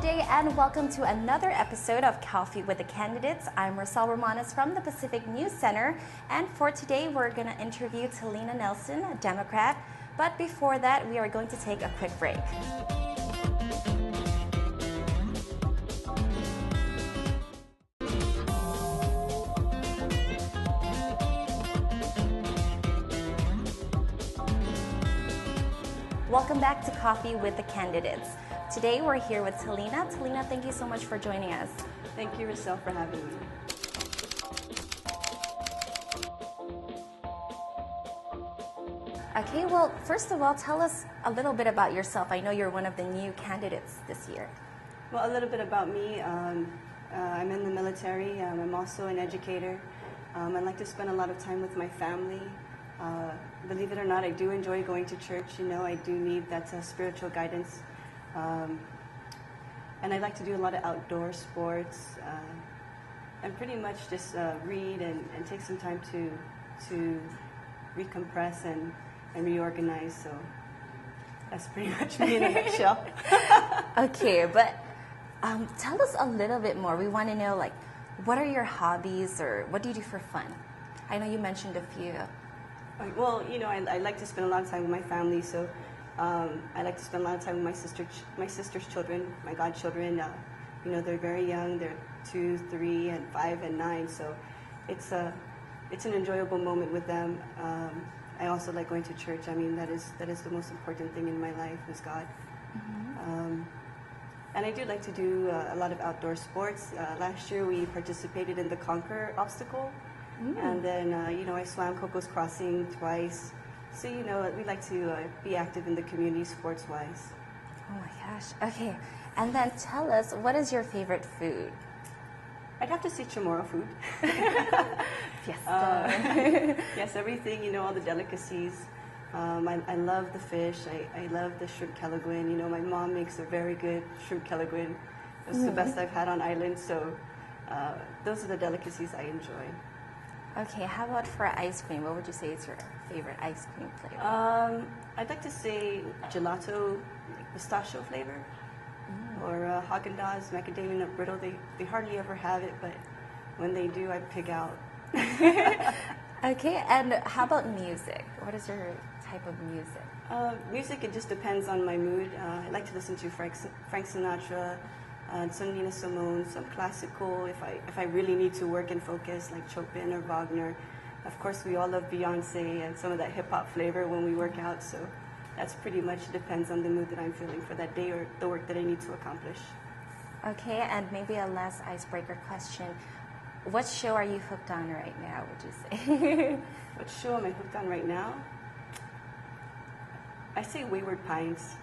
day and welcome to another episode of Coffee with the Candidates. I'm Rosal Romanes from the Pacific News Center, and for today we're going to interview Talina Nelson, a Democrat. But before that, we are going to take a quick break. Welcome back to Coffee with the Candidates. Today we're here with Talina. Talina, thank you so much for joining us. Thank you, Rosal, for having me. Okay, well, first of all, tell us a little bit about yourself. I know you're one of the new candidates this year. Well, a little bit about me. I'm in the military. I'm also an educator. I like to spend a lot of time with my family. Believe it or not, I do enjoy going to church. You know, I do need that spiritual guidance. And I like to do a lot of outdoor sports and pretty much just read and take some time to recompress and reorganize. So that's pretty much me in a nutshell. Okay, but tell us a little bit more. We want to know, like, what are your hobbies or what do you do for fun? I know you mentioned a few. Well, you know, I like to spend a lot of time with my family, so I like to spend a lot of time with my sister's children, my godchildren. You know, they're very young. They're 2, 3, and 5, and 9. So it's an enjoyable moment with them. I also like going to church. I mean, that is the most important thing in my life is God. Mm-hmm. And I do like to do a lot of outdoor sports. Last year we participated in the Conquer obstacle. And then, you know, I swam Coco's Crossing twice. So, you know, we like to be active in the community sports-wise. Oh, my gosh. Okay. And then tell us, what is your favorite food? I'd have to say Chamorro food. Yes. Yes, everything, you know, all the delicacies. I love the fish. I love the shrimp calaguin. You know, my mom makes a very good shrimp calaguin. It's the best I've had on island. So those are the delicacies I enjoy. Okay, how about for ice cream? What would you say is your favorite ice cream flavor? I'd like to say gelato, pistachio flavor, or Haagen-Dazs, macadamia nut brittle. They hardly ever have it, but when they do, I pig out. Okay, and how about music? What is your type of music? Music, it just depends on my mood. I like to listen to Frank Sinatra, some Nina Simone, some classical, if I really need to work and focus, like Chopin or Wagner. Of course, we all love Beyonce and some of that hip-hop flavor when we work out, so that's pretty much depends on the mood that I'm feeling for that day or the work that I need to accomplish. Okay, and maybe a last icebreaker question. What show are you hooked on right now, would you say? What show am I hooked on right now? I say Wayward Pines.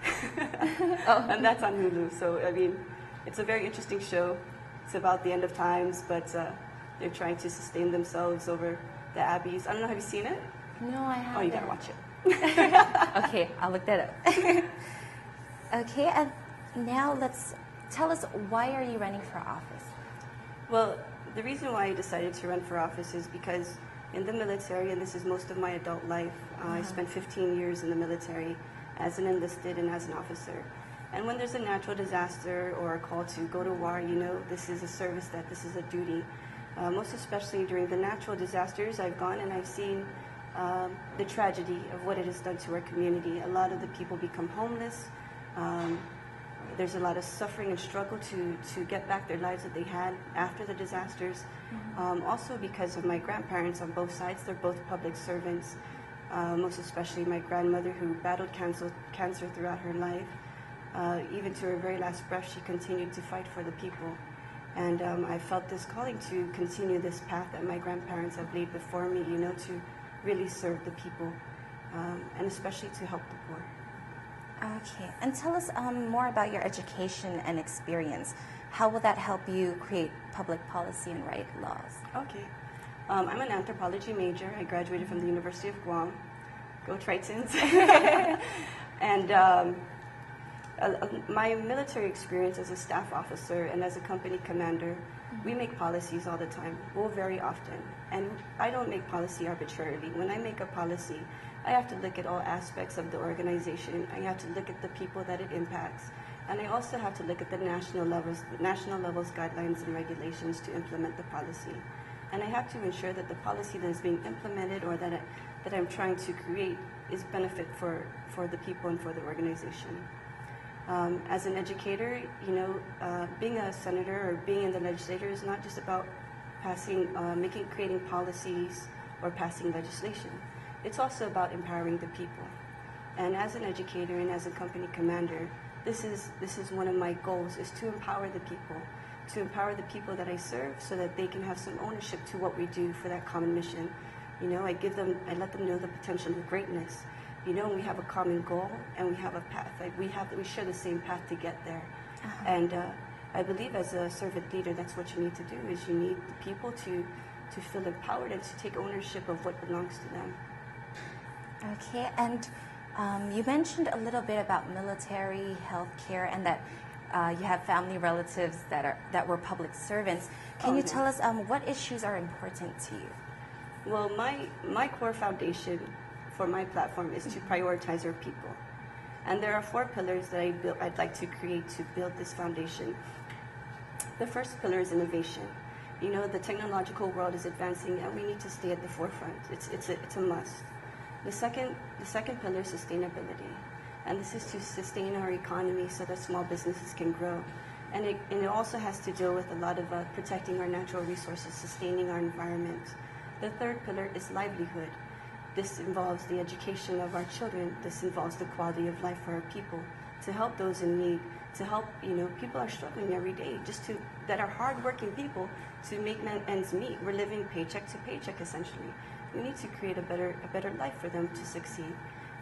Oh. And that's on Hulu, so I mean, it's a very interesting show. It's about the end of times, but they're trying to sustain themselves over the abbeys. I don't know, have you seen it? No, I haven't. Oh, you gotta watch it. Okay, I'll look that up. Okay, and now tell us, why are you running for office? Well, the reason why I decided to run for office is because in the military, and this is most of my adult life, I spent 15 years in the military as an enlisted and as an officer. And when there's a natural disaster or a call to go to war, you know, this is a service, that this is a duty. Most especially during the natural disasters, I've gone and I've seen the tragedy of what it has done to our community. A lot of the people become homeless. There's a lot of suffering and struggle to get back their lives that they had after the disasters. Also because of my grandparents on both sides, they're both public servants. Most especially my grandmother, who battled cancer throughout her life. Even to her very last breath, she continued to fight for the people. And I felt this calling to continue this path that my grandparents have laid before me, you know, to really serve the people, and especially to help the poor. Okay, and tell us more about your education and experience. How will that help you create public policy and write laws? Okay. I'm an anthropology major. I graduated from the University of Guam. Go Tritons. And my military experience as a staff officer and as a company commander, we make policies all the time, well, very often. And I don't make policy arbitrarily. When I make a policy, I have to look at all aspects of the organization. I have to look at the people that it impacts. And I also have to look at the national levels guidelines and regulations to implement the policy. And I have to ensure that the policy that is being implemented or that I'm trying to create is benefit for the people and for the organization. As an educator, being a senator or being in the legislature is not just about creating policies or passing legislation. It's also about empowering the people. And as an educator and as a company commander, this is one of my goals, is to empower the people that I serve so that they can have some ownership to what we do for that common mission. I let them know the potential of greatness. We have a common goal and we have a path. We share the same path to get there. And I believe as a servant leader, that's what you need to do, is you need the people to feel empowered and to take ownership of what belongs to them. Okay, and you mentioned a little bit about military, healthcare, and that you have family relatives that were public servants. Can you tell us what issues are important to you? Well, my core foundation for my platform is to prioritize our people. And there are 4 pillars that I'd like to create to build this foundation. The first pillar is innovation. The technological world is advancing and we need to stay at the forefront. It's a must. The second pillar is sustainability. And this is to sustain our economy so that small businesses can grow. And it also has to deal with a lot of protecting our natural resources, sustaining our environment. The third pillar is livelihood. This involves the education of our children. This involves the quality of life for our people, to help those in need, to help, people are struggling every day, that are hardworking people to make ends meet. We're living paycheck to paycheck, essentially. We need to create a better life for them to succeed.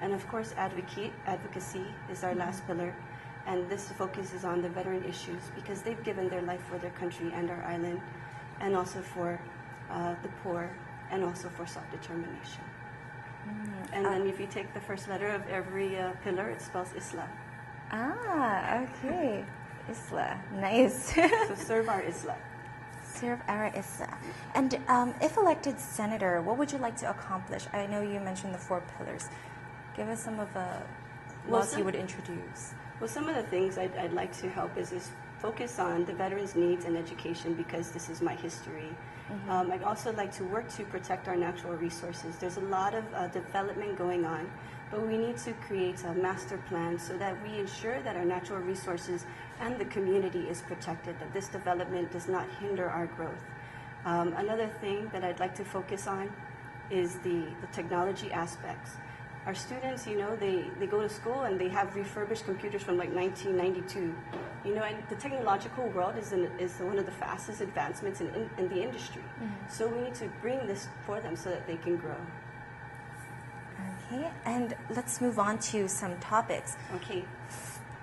And of course, advocacy is our last pillar. And this focuses on the veteran issues because they've given their life for their country and our island, and also for the poor, and also for self-determination. And then if you take the first letter of every pillar, it spells Isla. Ah, okay. Isla, nice. So serve our Isla. Serve our Isla. And if elected senator, what would you like to accomplish? I know you mentioned the 4 pillars. Give us some of the laws you would introduce. Well, some of the things I'd like to help is focus on the veterans' needs and education, because this is my history. I'd also like to work to protect our natural resources. There's a lot of development going on, but we need to create a master plan so that we ensure that our natural resources and the community is protected, that this development does not hinder our growth. Another thing that I'd like to focus on is the technology aspects. Our students, they go to school and they have refurbished computers from like 1992. And the technological world is one of the fastest advancements in the industry. So we need to bring this for them so that they can grow. Okay, and let's move on to some topics. Okay.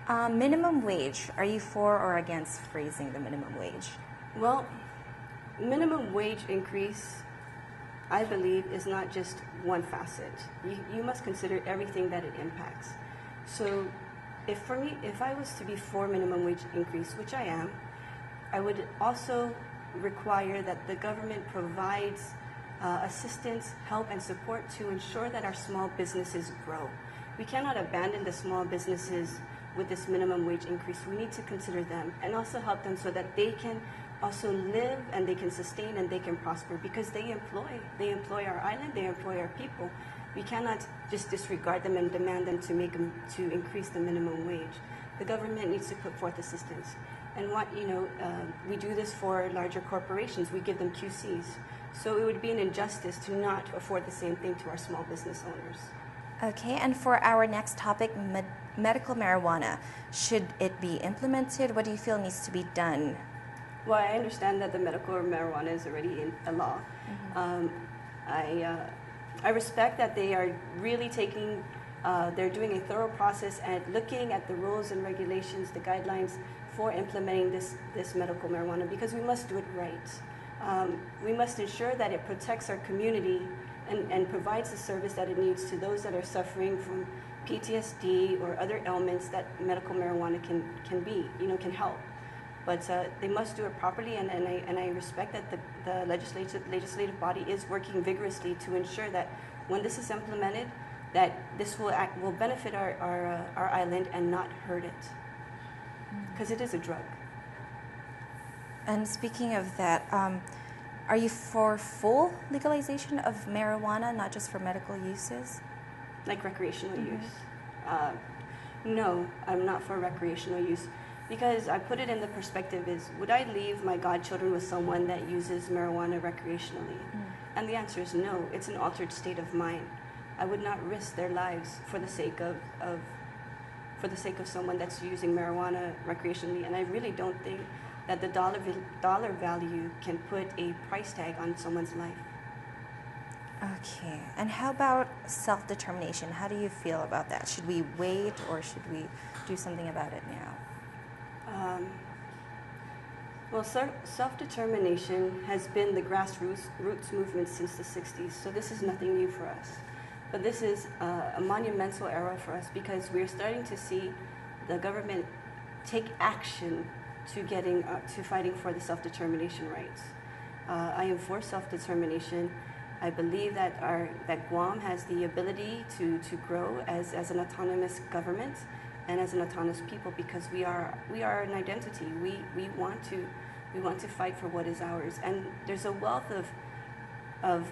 Minimum wage. Are you for or against raising the minimum wage? Well, minimum wage increase, I believe, is not just one facet. You must consider everything that it impacts. So if I was to be for minimum wage increase, which I am, I would also require that the government provides assistance, help, and support to ensure that our small businesses grow. We cannot abandon the small businesses with this minimum wage increase. We need to consider them and also help them so that they can also live and they can sustain and they can prosper, because they employ our island, they employ our people. We cannot just disregard them and demand them to increase the minimum wage. The government needs to put forth assistance. And we do this for larger corporations. We give them QCs. So it would be an injustice to not afford the same thing to our small business owners. Okay, and for our next topic, medical marijuana. Should it be implemented? What do you feel needs to be done? Well, I understand that the medical marijuana is already in a law. I respect that they are really they're doing a thorough process and looking at the rules and regulations, the guidelines for implementing this medical marijuana, because we must do it right. We must ensure that it protects our community and provides the service that it needs to those that are suffering from PTSD or other ailments that medical marijuana can help. But they must do it properly, and I respect that the legislative body is working vigorously to ensure that when this is implemented, that this will benefit our island and not hurt it. because it is a drug. And speaking of that, are you for full legalization of marijuana, not just for medical uses? Like recreational use? No, I'm not for recreational use, because I put it in the perspective is, would I leave my godchildren with someone that uses marijuana recreationally? And the answer is no. It's an altered state of mind. I would not risk their lives for the sake of someone that's using marijuana recreationally. And I really don't think that the dollar value can put a price tag on someone's life. Okay, and how about self-determination? How do you feel about that? Should we wait or should we do something about it now? Well, self-determination has been the grassroots movement since the 60s, so this is nothing new for us. But this is a monumental era for us because we're starting to see the government take action to fighting for the self-determination rights. I am for self-determination. I believe that Guam has the ability to grow as an autonomous government and as an autonomous people because we are an identity. We want to fight for what is ours, and there's a wealth of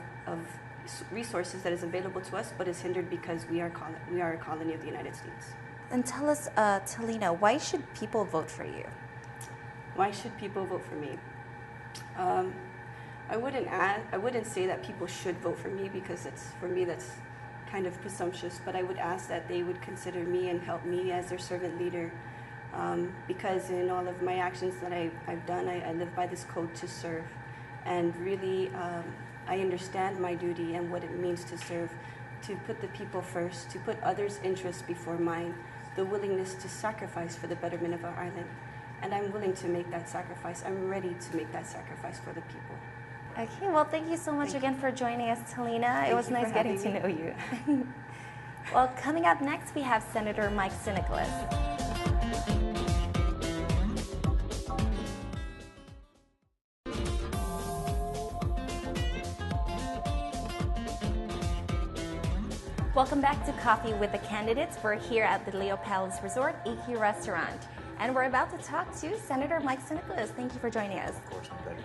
resources that is available to us, but is hindered because we are a colony of the United States. And tell us, Talina, why should people vote for you? Why should people vote for me? I wouldn't say that people should vote for me because for me that's kind of presumptuous, but I would ask that they would consider me and help me as their servant leader because in all of my actions that I've done, I live by this code to serve. And really, I understand my duty and what it means to serve, to put the people first, to put others' interests before mine, the willingness to sacrifice for the betterment of our island. And I'm willing to make that sacrifice. I'm ready to make that sacrifice for the people. Okay, well, thank you so much again for joining us, Talina. It was nice getting to know you. Well, coming up next, we have Senator Mike Nicholas. Welcome back to Coffee with the Candidates. We're here at the Leo Palace Resort Iki Restaurant, and we're about to talk to Senator Mike Nicholas. Thank you for joining us. Of course, I'm ready.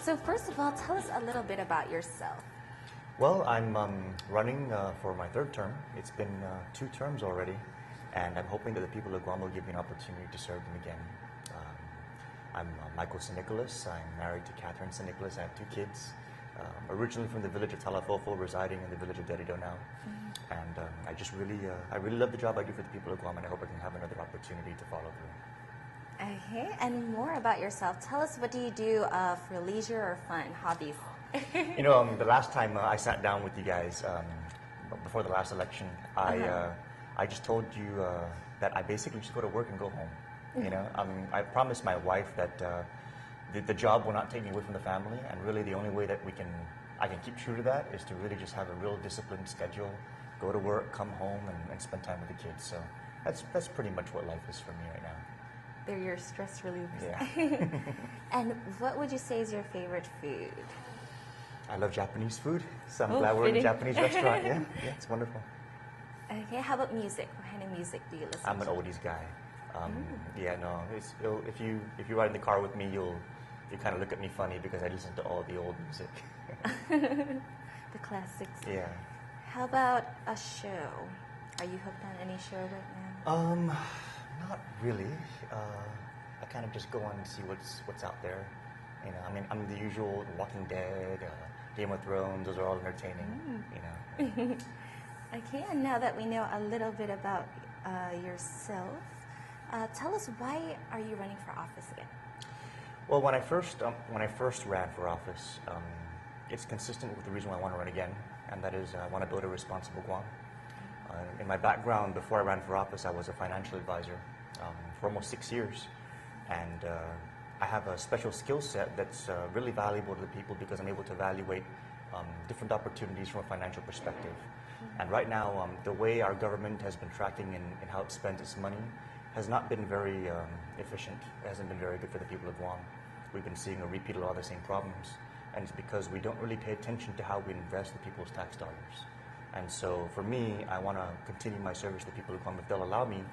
So first of all, tell us a little bit about yourself. Well, I'm running for my third term. It's been 2 terms already, and I'm hoping that the people of Guam will give me an opportunity to serve them again. I'm Michael Nicholas. I'm married to Catherine Nicholas. I have 2 kids. Originally from the village of Talafofo, residing in the village of Dedido now. And I really love the job I do for the people of Guam, and I hope I can have another opportunity to follow through. Okay, and more about yourself. Tell us, what do you do for leisure or fun, hobbies? You know, the last time I sat down with you guys before the last election, I just told you that I basically just go to work and go home. You know, I promised my wife that the job will not take me away from the family, and really the only way that I can keep true to that is to really just have a real disciplined schedule, go to work, come home, and spend time with the kids. So that's pretty much what life is for me right now. They're your stress relievers. Yeah. And what would you say is your favorite food? I love Japanese food, so I'm glad we're in a Japanese restaurant. Yeah, it's wonderful. Okay, how about music? What kind of music do you listen to? I'm an oldies guy. Yeah, no, if you ride in the car with me, you kind of look at me funny because I listen to all the old music. The classics. Yeah. How about a show? Are you hooked on any show right now? Not really. I kind of just go on and see what's out there. You know, I mean, I'm the usual Walking Dead, Game of Thrones. Those are all entertaining. You know. Okay, and now that we know a little bit about yourself, tell us, why are you running for office again? Well, when I first ran for office, it's consistent with the reason why I want to run again, and that is I want to build a responsible Guam. In my background, before I ran for office, I was a financial advisor for almost 6 years, and I have a special skill set that's really valuable to the people because I'm able to evaluate different opportunities from a financial perspective. And right now, the way our government has been tracking and how it spends its money has not been very efficient. It hasn't been very good for the people of Guam. We've been seeing a repeat of a lot of the same problems, and it's because we don't really pay attention to how we invest the people's tax dollars. And so for me, I want to continue my service to the people of Guam if they'll allow me,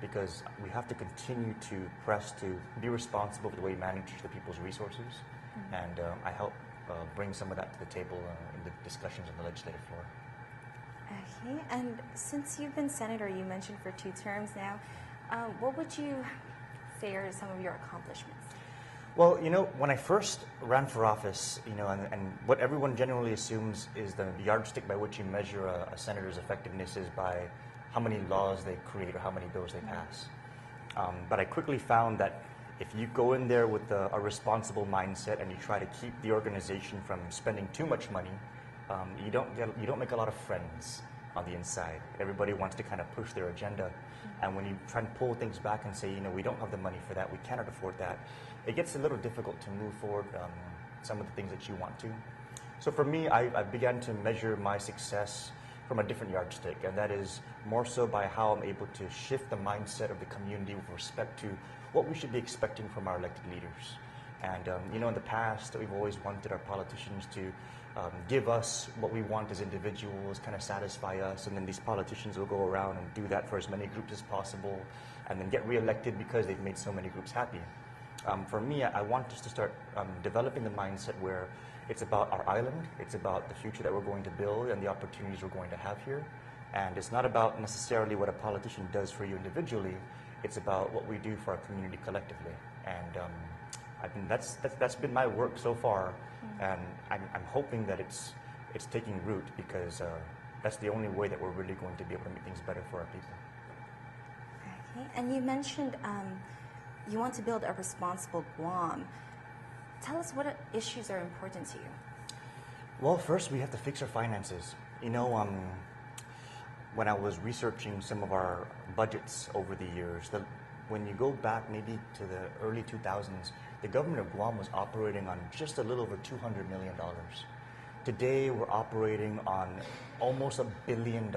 because we have to continue to press to be responsible for the way we manage the people's resources. And I help bring some of that to the table in the discussions on the legislative floor. Okay, and since you've been senator, you mentioned for 2 terms now, what would you say are some of your accomplishments? Well, when I first ran for office, and what everyone generally assumes is the yardstick by which you measure a senator's effectiveness is by how many laws they create or how many bills they pass. But I quickly found that if you go in there with a responsible mindset and you try to keep the organization from spending too much money, you don't make a lot of friends on the inside. Everybody wants to kind of push their agenda. And when you try and pull things back and say, we don't have the money for that, we cannot afford that, it gets a little difficult to move forward some of the things that you want to. So for me, I began to measure my success from a different yardstick, and that is more so by how I'm able to shift the mindset of the community with respect to what we should be expecting from our elected leaders. And in the past, we've always wanted our politicians to give us what we want as individuals, kind of satisfy us, and then these politicians will go around and do that for as many groups as possible, and then get reelected because they've made so many groups happy. For me, I want us to start developing the mindset where it's about our island, it's about the future that we're going to build and the opportunities we're going to have here. And it's not about necessarily what a politician does for you individually, it's about what we do for our community collectively. And that's been my work so far, and I'm hoping that it's taking root, because that's the only way that we're really going to be able to make things better for our people. Okay, and you mentioned you want to build a responsible Guam. Tell us what issues are important to you. Well, first we have to fix our finances. When I was researching some of our budgets over the years, when you go back maybe to the early 2000s, the government of Guam was operating on just a little over $200 million. Today, we're operating on almost $1 billion.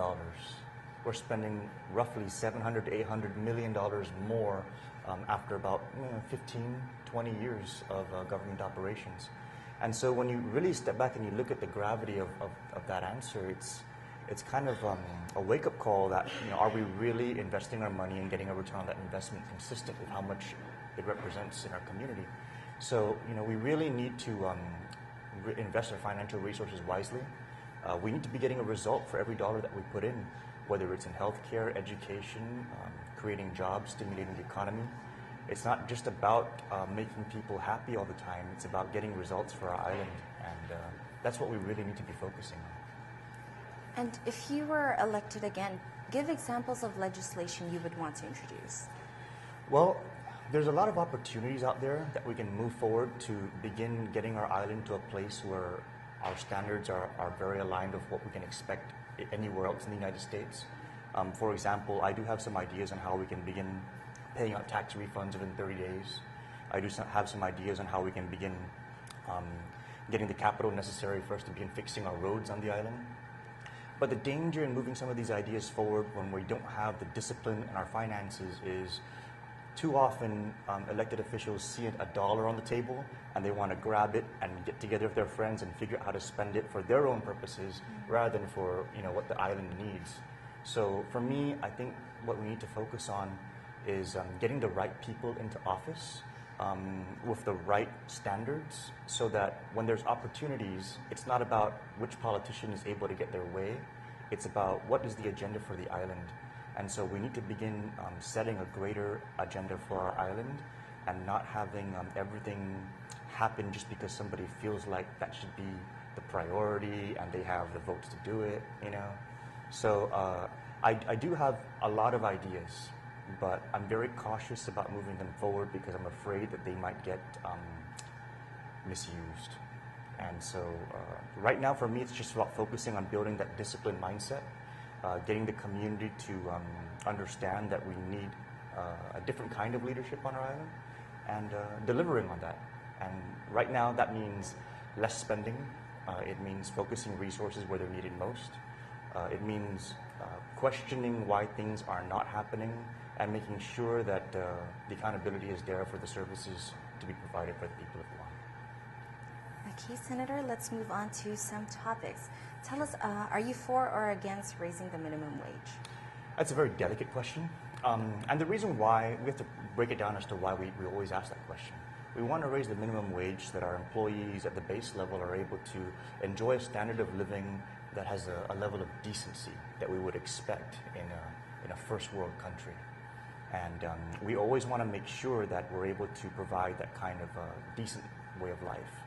We're spending roughly $700 to $800 million more after about 15, 20 years of government operations. And so when you really step back and you look at the gravity of that answer, it's kind of a wake-up call that, are we really investing our money and getting a return on that investment consistent with how much it represents in our community? So, we really need to invest our financial resources wisely. We need to be getting a result for every dollar that we put in, whether it's in healthcare, education, creating jobs, stimulating the economy. It's not just about making people happy all the time. It's about getting results for our island, and that's what we really need to be focusing on. And if you were elected again, give examples of legislation you would want to introduce. Well, there's a lot of opportunities out there that we can move forward to begin getting our island to a place where our standards are very aligned with what we can expect anywhere else in the United States. For example, I do have some ideas on how we can begin paying out tax refunds within 30 days. I do have some ideas on how we can begin getting the capital necessary for us to begin fixing our roads on the island. But the danger in moving some of these ideas forward when we don't have the discipline in our finances is too often elected officials see a dollar on the table and they want to grab it and get together with their friends and figure out how to spend it for their own purposes rather than for what the island needs. So for me, I think what we need to focus on is getting the right people into office with the right standards, so that when there's opportunities, it's not about which politician is able to get their way, it's about what is the agenda for the island. And so we need to begin setting a greater agenda for our island and not having everything happen just because somebody feels like that should be the priority and they have the votes to do it, So I do have a lot of ideas, but I'm very cautious about moving them forward because I'm afraid that they might get misused. And so right now for me, it's just about focusing on building that disciplined mindset, getting the community to understand that we need a different kind of leadership on our island, and delivering on that. And right now that means less spending. It means focusing resources where they're needed most. It means questioning why things are not happening and making sure that the accountability is there for the services to be provided for the people of Guam. Okay, Senator, let's move on to some topics. Tell us, are you for or against raising the minimum wage? That's a very delicate question. And the reason why, we have to break it down as to why we always ask that question. We want to raise the minimum wage so that our employees at the base level are able to enjoy a standard of living that has a level of decency that we would expect in a first world country. And we always want to make sure that we're able to provide that kind of decent way of life.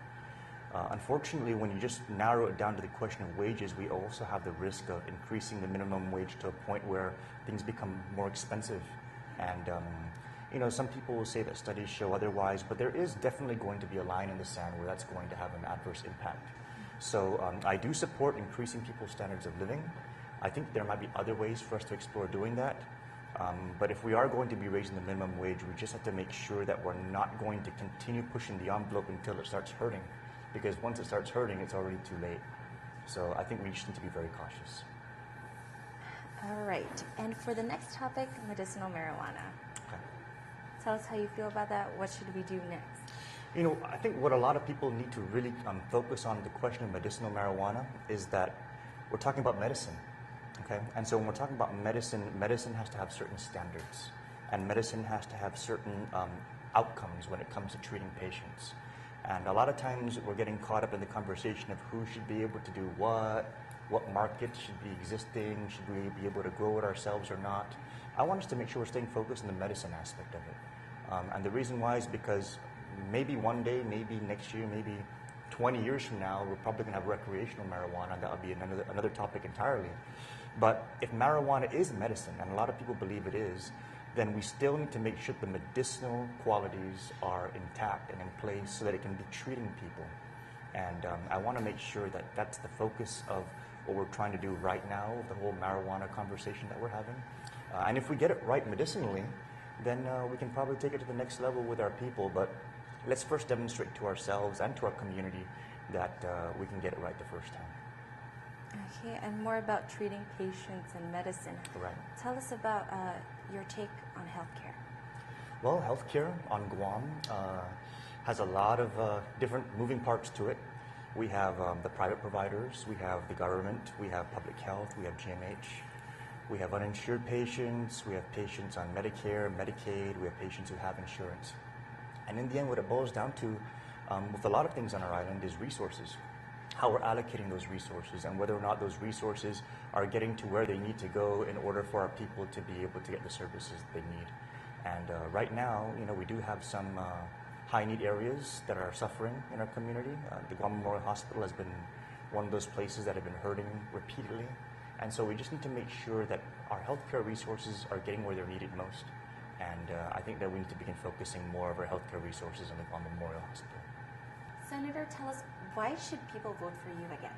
Unfortunately, when you just narrow it down to the question of wages, we also have the risk of increasing the minimum wage to a point where things become more expensive. And some people will say that studies show otherwise, but there is definitely going to be a line in the sand where that's going to have an adverse impact. So I do support increasing people's standards of living. I think there might be other ways for us to explore doing that. But if we are going to be raising the minimum wage, we just have to make sure that we're not going to continue pushing the envelope until it starts hurting. Because once it starts hurting, it's already too late. So I think we just need to be very cautious. All right. And for the next topic, medicinal marijuana. Okay. Tell us how you feel about that. What should we do next? I think what a lot of people need to really focus on the question of medicinal marijuana is that we're talking about medicine. Okay? And so when we're talking about medicine, medicine has to have certain standards. And medicine has to have certain outcomes when it comes to treating patients. And a lot of times we're getting caught up in the conversation of who should be able to do what markets should be existing, should we be able to grow it ourselves or not. I want us to make sure we're staying focused on the medicine aspect of it. And the reason why is because maybe one day, maybe next year, maybe 20 years from now, we're probably going to have recreational marijuana, and that'll be another topic entirely. But if marijuana is medicine, and a lot of people believe it is, then we still need to make sure the medicinal qualities are intact and in place so that it can be treating people. And I want to make sure that that's the focus of what we're trying to do right now, the whole marijuana conversation that we're having. And if we get it right medicinally, then we can probably take it to the next level with our people. But let's first demonstrate to ourselves and to our community that we can get it right the first time. Okay, and more about treating patients and medicine. Right. Tell us about your take on healthcare. Well, healthcare on Guam has a lot of different moving parts to it. We have the private providers, we have the government, we have public health, we have GMH, we have uninsured patients, we have patients on Medicare, Medicaid, we have patients who have insurance. And in the end, what it boils down to with a lot of things on our island is resources. How we're allocating those resources and whether or not those resources are getting to where they need to go in order for our people to be able to get the services that they need. And right now, we do have some high need areas that are suffering in our community. The Guam Memorial Hospital has been one of those places that have been hurting repeatedly. And so we just need to make sure that our healthcare resources are getting where they're needed most. And I think that we need to begin focusing more of our healthcare resources on the Guam Memorial Hospital. Senator, tell us, why should people vote for you again?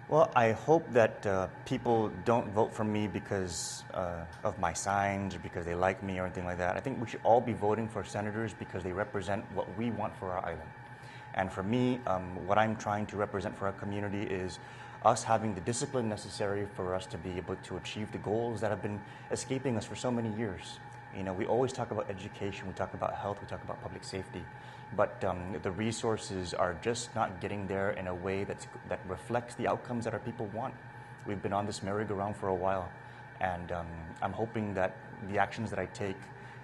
Well, I hope that people don't vote for me because of my signs or because they like me or anything like that. I think we should all be voting for senators because they represent what we want for our island. And for me, what I'm trying to represent for our community is us having the discipline necessary for us to be able to achieve the goals that have been escaping us for so many years. We always talk about education, we talk about health, we talk about public safety, but the resources are just not getting there in a way that reflects the outcomes that our people want. We've been on this merry-go-round for a while, and I'm hoping that the actions that I take,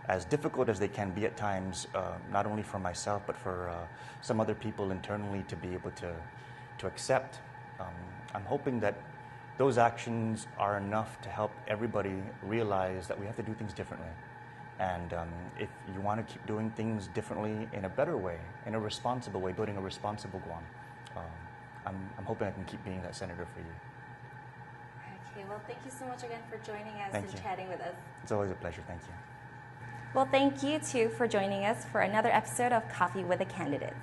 as difficult as they can be at times, not only for myself, but for some other people internally to be able to accept, I'm hoping that those actions are enough to help everybody realize that we have to do things differently. And if you want to keep doing things differently in a better way, in a responsible way, building a responsible Guam, I'm hoping I can keep being that senator for you. Okay, well, thank you so much again for joining us Thank and you. chatting with us. It's always a pleasure. Thank you. Well, thank you too for joining us for another episode of Coffee with the Candidates.